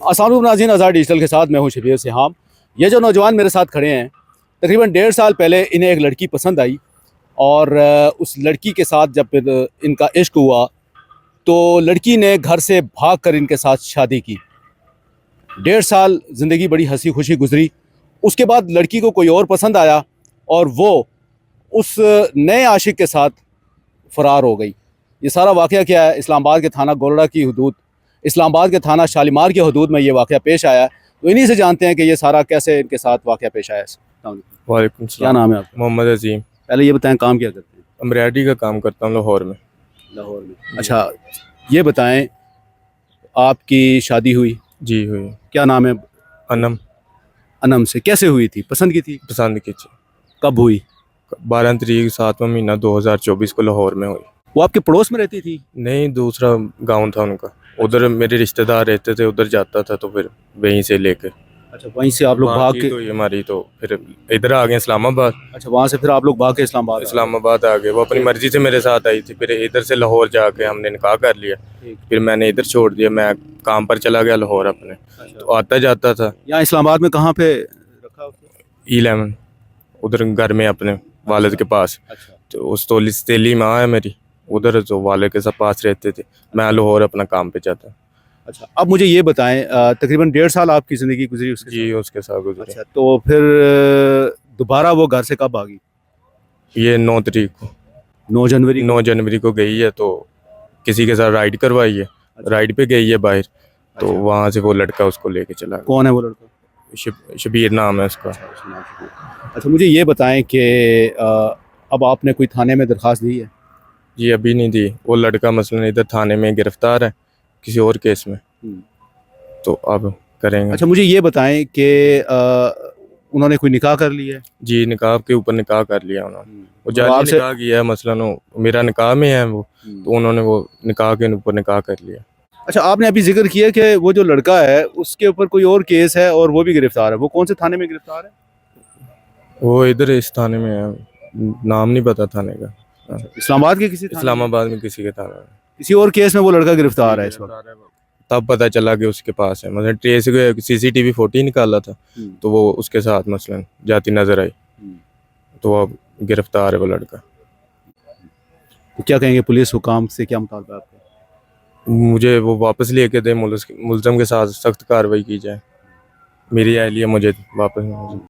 अस्सलाम नाज़रीन, आज़ाद डिजिटल के साथ मैं हूं शबीर सिहाम। ये जो नौजवान मेरे साथ खड़े हैं, तकरीबन 1.5 साल पहले इन्हें एक लड़की पसंद आई और उस लड़की के साथ जब फिर इनका इश्क हुआ तो लड़की ने घर से भाग कर इनके साथ शादी की। 1.5 साल ज़िंदगी बड़ी हंसी खुशी गुजरी। उसके बाद लड़की को कोई और पसंद आया और वो उस नए आशिक के साथ फ़रार हो गई। ये सारा वाक़या क्या है, इस्लामाबाद के थाना गोलड़ा की हदूद, इस्लामाबाद के थाना शालीमार की हदूद में ये वाक़या पेश आया है। तो इन्हीं से जानते हैं कि ये सारा कैसे इनके साथ वाक़या पेश आया है। वालेकुम क्या सलाम। नाम है आपका? मोहम्मद अजीम। पहले ये बताएं, काम क्या करते हैं? एम्ब्रॉयडरी का काम करता हूँ लाहौर में। लाहौर में। अच्छा, ये बताएं, आपकी शादी हुई? जी हुई। क्या नाम है? अनम। अनम से। कैसे हुई थी? पसंद की थी? पसंद की थी। कब हुई? 12 तारीख 7वां महीना 2024 को लाहौर में हुई। वो आपके पड़ोस में रहती थी? नहीं, दूसरा गांव था उनका। उधर मेरे रिश्तेदार रहते थे, उधर जाता था तो फिर वहीं से लेके अच्छा, वहीं से आप लोग भाग के? तो ये हमारी तो फिर इधर आ गए इस्लामाबाद। अच्छा, वहाँ से फिर आप लोग भाग के इस्लामाबाद आ गए। इस्लामाबाद आ गए। वो अपनी मर्जी से मेरे साथ आई थी। फिर इधर से लाहौर जाके हमने निकाह कर लिया। ठीक। फिर मैंने इधर छोड़ दिया, मैं काम पर चला गया लाहौर अपने। तो आता जाता था। यहाँ इस्लामाबाद में कहाँ पे रखा उसको? E11 उधर घर में अपने वालिद के पास। अच्छा। तो उस तेली माँ है मेरी, उधर तो वालिद के साथ पास रहते थे। मैं लाहौर अपना काम पे जाता। अच्छा, अब मुझे ये बताएं, तकरीबन 1.5 साल आपकी ज़िंदगी गुजरी उसके जी उसके साथ गुजरे। अच्छा, तो फिर दोबारा वो घर से कब आ गई? ये 9 तारीख को 9 जनवरी 9 जनवरी को गई है। तो किसी के साथ राइड करवाई है। राइड पे गई है बाहर। तो अच्छा। वहाँ से वो लड़का उसको लेके चला गया। कौन है वो लड़का? शबीर नाम है उसका। अच्छा, मुझे ये बताएं कि अब आपने कोई थाने में दरख्वास्त दी है? जी अभी नहीं दी। वो लड़का मसलन इधर थाने में गिरफ्तार है किसी और केस में, तो अब करेंगे। अच्छा, मुझे ये बताएं कि उन्होंने कोई निकाह कर लिया है? जी निकाह के ऊपर निकाह कर लिया उन्होंने। वो जाली आपसे? निकाह किया है मसलन। वो मेरा निकाह में है वो, तो उन्होंने वो निकाह के ऊपर निकाह कर लिया। अच्छा, आपने अभी जिक्र किया कि वो जो लड़का है उसके ऊपर कोई और केस है और वो भी गिरफ्तार है। वो कौन से थाने में गिरफ्तार है? वो इधर इस थाने में है, नाम नहीं पता थाने का। इस्लामाबाद के किसी थाने में? इस्लामाबाद में किसी के थाने में। किसी और केस में वो लड़का गिरफ्तार है इस वक्त? तब पता चला कि उसके पास है, मतलब ट्रेस CCTV फोटो निकाला था तो वो उसके साथ मसलन जाती नजर आई। तो अब गिरफ्तार है वो लड़का। तो क्या कहेंगे, पुलिस हुकाम से क्या मुतालबा है आपका? मुझे वो वापस लेके दे, मुलज़म के साथ सख्त कार्रवाई की जाए। मेरी अहलिया मुझे वापस